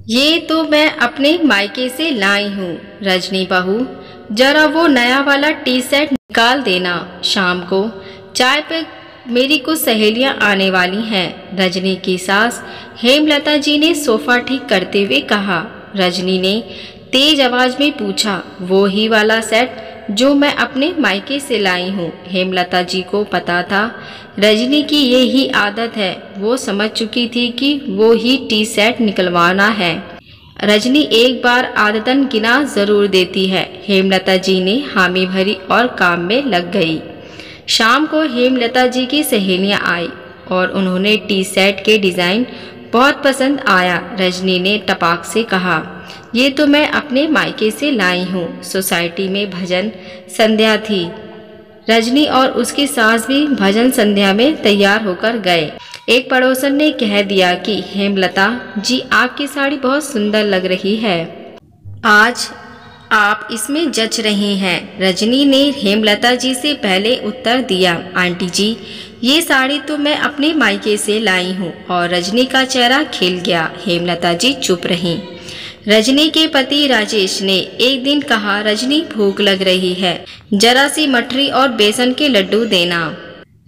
ये तो मैं अपने मायके से लाई हूँ। रजनी बहू, जरा वो नया वाला टी सेट निकाल देना। शाम को चाय पे मेरी कुछ सहेलियाँ आने वाली हैं। रजनी की सास हेमलता जी ने सोफा ठीक करते हुए कहा। रजनी ने तेज आवाज में पूछा, वो ही वाला सेट जो मैं अपने मायके से लाई हूँ। हेमलता जी को पता था रजनी की ये ही आदत है। वो समझ चुकी थी कि वो ही टी सेट निकलवाना है। रजनी एक बार आदतन गिना जरूर देती है। हेमलता जी ने हामी भरी और काम में लग गई। शाम को हेमलता जी की सहेलियां आई और उन्होंने टी सेट के डिज़ाइन बहुत पसंद आया। रजनी ने टपाक से कहा, ये तो मैं अपने मायके से लाई हूँ। सोसाइटी में भजन संध्या थी। रजनी और उसकी सास भी भजन संध्या में तैयार होकर गए। एक पड़ोसन ने कह दिया कि हेमलता जी, आपकी साड़ी बहुत सुंदर लग रही है। आज आप इसमें जच रही हैं। रजनी ने हेमलता जी से पहले उत्तर दिया। आंटी जी, ये साड़ी तो मैं अपने मायके से लाई हूँ। और रजनी का चेहरा खिल गया। हेमलता जी चुप रहीं। रजनी के पति राजेश ने एक दिन कहा, रजनी भूख लग रही है, जरा सी मठरी और बेसन के लड्डू देना।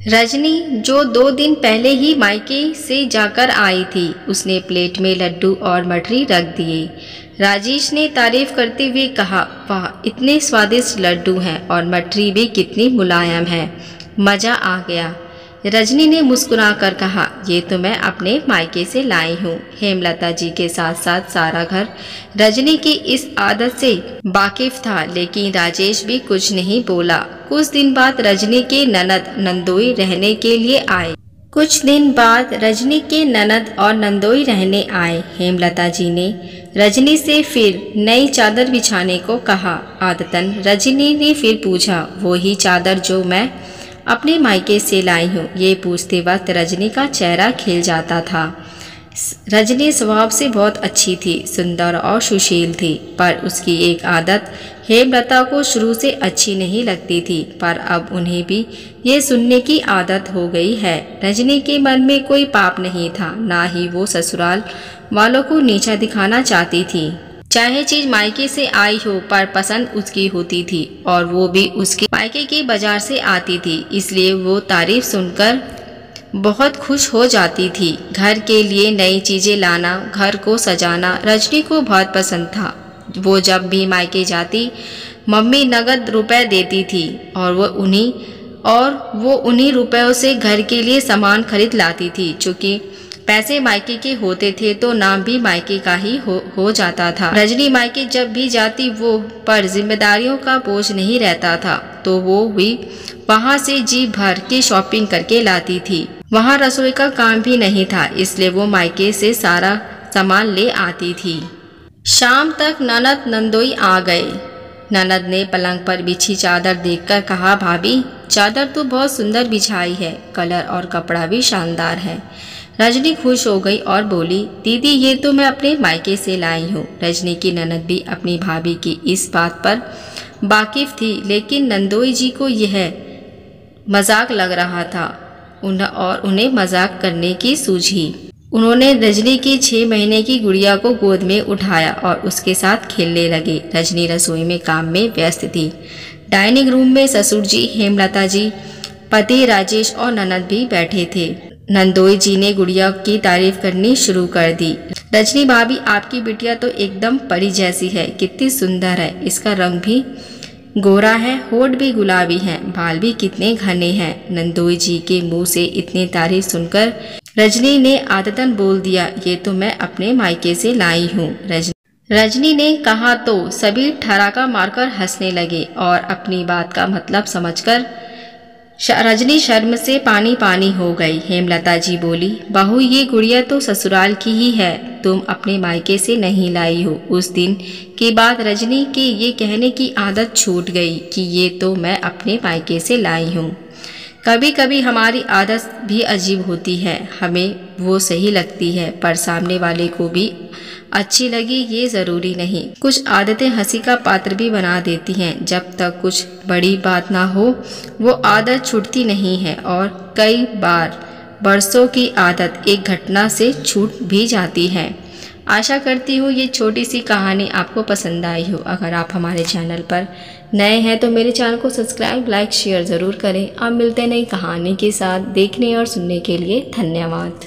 रजनी, जो 2 दिन पहले ही मायके से जाकर आई थी, उसने प्लेट में लड्डू और मठरी रख दिए। राजेश ने तारीफ करते हुए कहा, वाह, इतने स्वादिष्ट लड्डू हैं और मठरी भी कितनी मुलायम है, मज़ा आ गया। रजनी ने मुस्कुराकर कहा, ये तो मैं अपने मायके से लाई हूँ। हेमलता जी के साथ साथ सारा घर रजनी की इस आदत से वाकिफ था, लेकिन राजेश भी कुछ नहीं बोला। कुछ दिन बाद रजनी के ननद नंदोई रहने के लिए आए। हेमलता जी ने रजनी से फिर नई चादर बिछाने को कहा। आदतन रजनी ने फिर पूछा, वो ही चादर जो मैं अपने मायके से लाई हूँ। ये पूछते वक्त रजनी का चेहरा खिल जाता था। रजनी स्वभाव से बहुत अच्छी थी, सुंदर और सुशील थी, पर उसकी एक आदत हेमलता को शुरू से अच्छी नहीं लगती थी, पर अब उन्हें भी ये सुनने की आदत हो गई है। रजनी के मन में कोई पाप नहीं था, ना ही वो ससुराल वालों को नीचा दिखाना चाहती थी। चाहे चीज मायके से आई हो, पर पसंद उसकी होती थी और वो भी उसके मायके के बाजार से आती थी, इसलिए वो तारीफ सुनकर बहुत खुश हो जाती थी। घर के लिए नई चीजें लाना, घर को सजाना रजनी को बहुत पसंद था। वो जब भी मायके जाती, मम्मी नगद रुपए देती थी और वो उन्हीं रुपयों से घर के लिए सामान खरीद लाती थी। चूँकि पैसे मायके के होते थे तो नाम भी मायके का ही हो जाता था। रजनी मायके जब भी जाती, वो पर जिम्मेदारियों का बोझ नहीं रहता था, तो वो भी वहाँ से जी भर के शॉपिंग करके लाती थी। वहाँ रसोई का काम भी नहीं था, इसलिए वो मायके से सारा सामान ले आती थी। शाम तक ननद नंदोई आ गए। ननद ने पलंग पर बिछी चादर देखकर कहा, भाभी, चादर तो बहुत सुंदर बिछाई है, कलर और कपड़ा भी शानदार है। रजनी खुश हो गई और बोली, दीदी, ये तो मैं अपने मायके से लाई हूँ। रजनी की ननद भी अपनी भाभी की इस बात पर वाकिफ थी, लेकिन नंदोई जी को यह मजाक लग रहा था और उन्हें मजाक करने की सूझी। उन्होंने रजनी की 6 महीने की गुड़िया को गोद में उठाया और उसके साथ खेलने लगे। रजनी रसोई में काम में व्यस्त थी। डाइनिंग रूम में ससुर जी, हेमलता जी, पति राजेश और ननद भी बैठे थे। नंदोई जी ने गुड़िया की तारीफ करनी शुरू कर दी। रजनी भाभी, आपकी बिटिया तो एकदम परी जैसी है, कितनी सुंदर है। इसका रंग भी गोरा है, होठ भी गुलाबी हैं, बाल भी कितने घने हैं। नंदोई जी के मुंह से इतनी तारीफ सुनकर रजनी ने आदतन बोल दिया, ये तो मैं अपने मायके से लाई हूँ। रजनी ने कहा तो सभी ठराका मारकर हंसने लगे और अपनी बात का मतलब समझकर रजनी शर्म से पानी पानी हो गई। हेमलता जी बोली, बहू, ये गुड़िया तो ससुराल की ही है, तुम अपने मायके से नहीं लाई हो। उस दिन के बाद रजनी के ये कहने की आदत छूट गई कि ये तो मैं अपने मायके से लाई हूँ। कभी कभी हमारी आदत भी अजीब होती है, हमें वो सही लगती है, पर सामने वाले को भी अच्छी लगी ये ज़रूरी नहीं। कुछ आदतें हंसी का पात्र भी बना देती हैं। जब तक कुछ बड़ी बात ना हो, वो आदत छूटती नहीं है और कई बार बरसों की आदत एक घटना से छूट भी जाती है। आशा करती हूँ ये छोटी सी कहानी आपको पसंद आई हो। अगर आप हमारे चैनल पर नए हैं तो मेरे चैनल को सब्सक्राइब, लाइक, शेयर ज़रूर करें। अब मिलते हैं नई कहानी के साथ। देखने और सुनने के लिए धन्यवाद।